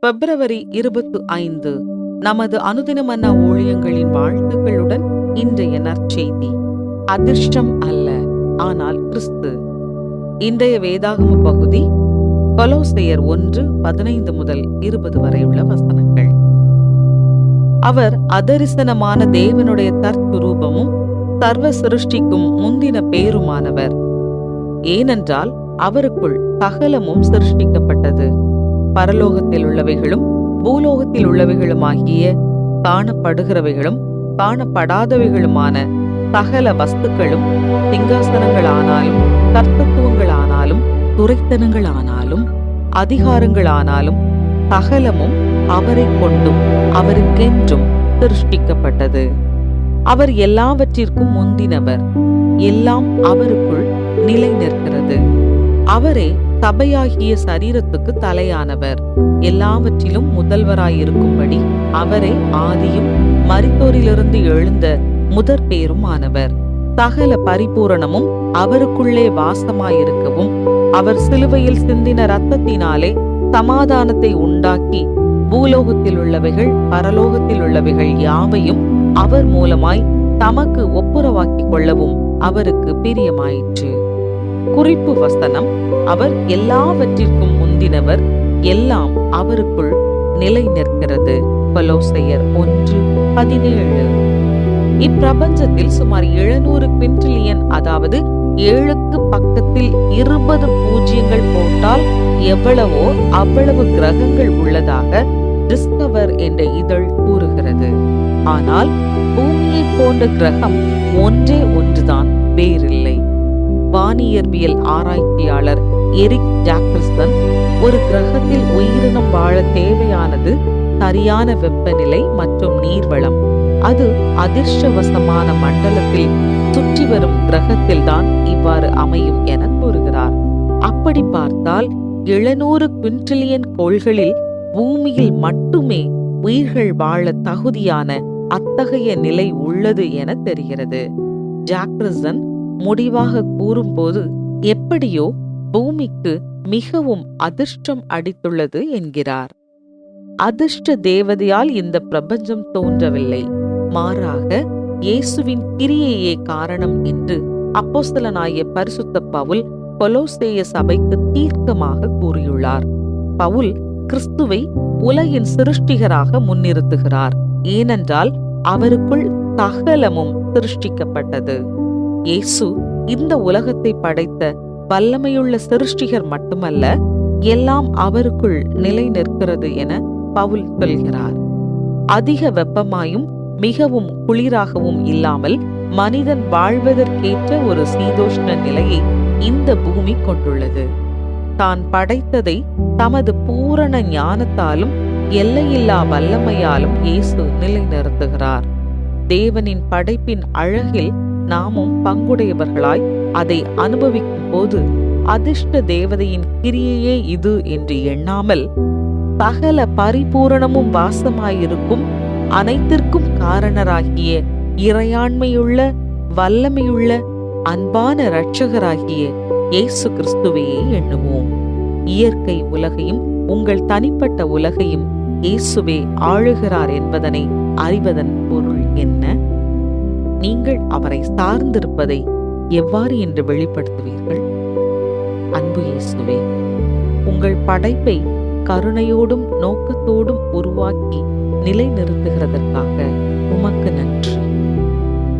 பிப்ரவரி 25 நமது அனுதின மன்னா ஊழியங்களின் வாழ்த்துக்களுடன் இன்றைய நற்செய்தி. அதிர்ஷ்டம் அல்ல, ஆனால் கிறிஸ்து. இன்றைய வேதாகம பகுதி கொலோசையர் 1:15 முதல் 20 வரை உள்ள வசனங்கள். அவர் அதரிசனமான தேவனுடைய தற்குரூபமும் சர்வ சிருஷ்டிக்கும் முந்தின பேருமானவர். ஏனென்றால் அவருக்குள் சகலமும் சிருஷ்டிக்கப்பட்டது, பரலோகத்தில் உள்ளவைகளும் பூலோகத்தில் உள்ளவைகளுமாகிய காணப்படுகிறவைகளும் காணப்படாதவைகளுமான சகல வஸ்துக்களும், சிங்காசனங்களானாலும் கர்த்தத்துவங்களானாலும் துரைத்தனங்களானாலும் அதிகாரங்களானாலும் சகலமும் அவரை கொண்டும் அவருக்கென்றும் சிருஷ்டிக்கப்பட்டது. அவர் எல்லாவற்றிற்கும் முந்தினவர், எல்லாம் அவருக்குள் நிலை நிற்கிறது. அவரே சபையாகிய சரீரத்துக்கு தலையானவர். எல்லாவற்றிலும் முதல்வராயிருக்கும்படி அவரே ஆதியும் மரித்தோரிலிருந்து எழுந்த முதற் பேருமானவர். சகல பரிபூரணமும் அவருக்குள்ளே வாசமாயிருக்கவும் அவர் சிலுவையில் சிந்தின இரத்தத்தினாலே சமாதானத்தை உண்டாக்கி பூலோகத்தில் உள்ளவைகள் பரலோகத்தில் உள்ளவைகள் யாவையும் அவர் மூலமாய் தமக்கு ஒப்புரவாக்கிக் கொள்ளவும் அவருக்கு பிரியமாயிற்று. குறிப்பு வசனம்: அவர் எல்லாவற்றிற்கும் முந்தினவர், எல்லாம் அவருக்குள் நிலை நிற்கிறது. கொலோசையர் 1:17. இப்பிரபஞ்சத்தில் சுமார் 700 குவின்ட்ரில்லியன், அதாவது 7க்கு பக்கத்தில் 20 பூஜ்ஜியங்கள் போட்டால் எவ்வளவோ அவ்வளவு கிரகங்கள் உள்ளதாக டிஸ்கவர் என்ற இதழ் கூறுகிறது. ஆனால் பூமியை போன்ற கிரகம் ஒன்றே ஒன்றுதான், வேறில்லை. வானியற்பியல் ஆராய்ச்சியாளர் எரிக் ஜாக்சன், ஒரு கிரகத்தில் உயிரினம் வாழ தேவையானது சரியான வெப்பநிலை மற்றும் நீர்வளம். அது அதிர்ஷ்டவசமான மண்டலத்தில் சுற்றி வரும் கிரகத்தில்தான் இவ்வாறு அமையும் என கூறுகிறார். அப்படி பார்த்தால் 700 குவின்ட்ரில்லியன் கோள்களில் பூமியில் மட்டுமே உயிர்கள் வாழ தகுதியான அத்தகைய நிலை உள்ளது என தெரிகிறது. ஜாக்சன் முடிவாக கூறும்போது, எப்படியோ பூமிக்கு மிகவும் அதிர்ஷ்டம் அடித்துள்ளது என்கிறார். அதிர்ஷ்ட தேவதையால் இந்த பிரபஞ்சம் தோன்றவில்லை, மாறாக இயேசுவின் கிரியையே காரணம் என்று அப்போஸ்தலனாகிய பரிசுத்த பவுல் கொலோசேய சபைக்கு தீர்க்கமாக கூறியுள்ளார். பவுல் கிறிஸ்துவை உலகின் சிருஷ்டிகராக முன்னிறுத்துகிறார். ஏனென்றால் அவருக்குள் சகலமும் சிருஷ்டிக்கப்பட்டது. இயேசு இந்த உலகத்தை படைத்த வல்லமையுள்ள சிருஷ்டிகர் மட்டுமல்ல, எல்லாம் அவருக்குள் நிலை நிற்கிறது என பவுல் சொல்கிறார். அதிக வெப்பமாயும் மிகவும் குளிராகவும் இல்லாமல் மனிதன் வாழ்வதற்கேற்ற ஒரு சீதோஷ்ண நிலையை இந்த பூமி கொண்டுள்ளது. தான் படைத்ததை தமது பூரண ஞானத்தாலும் எல்லையில்லா வல்லமையாலும் இயேசு நிலைநிறுத்துகிறார். தேவனின் படைப்பின் அழகில் நாமும் பங்குடையவர்களாய் அதை அனுபவிக்கும் போது அதிர்ஷ்ட தேவதையின் கிரியையே இது என்று எண்ணாமல், சகல பரிபூரணமும் வாசமாயிருக்கும் அனைத்திற்கும் காரணராகிய இறையாண்மையுள்ள வல்லமையுள்ள அன்பான இரட்சகராகிய இயேசு கிறிஸ்துவையே எண்ணுவோம். இயற்கை உலகையும் உங்கள் தனிப்பட்ட உலகையும் இயேசுவே ஆளுகிறார் என்பதனை அறிவதன் பொருள் என்ன? நீங்கள் அவரை சார்ந்திருப்பதை எவ்வாறு என்று வெளிப்படுத்துவீர்கள்? அன்பு இயேசுவே, உங்கள் படைப்பை கருணையோடும் நோக்கத்தோடும் உருவாக்கி நிலைநிறுத்துகிறதற்காக உமக்கு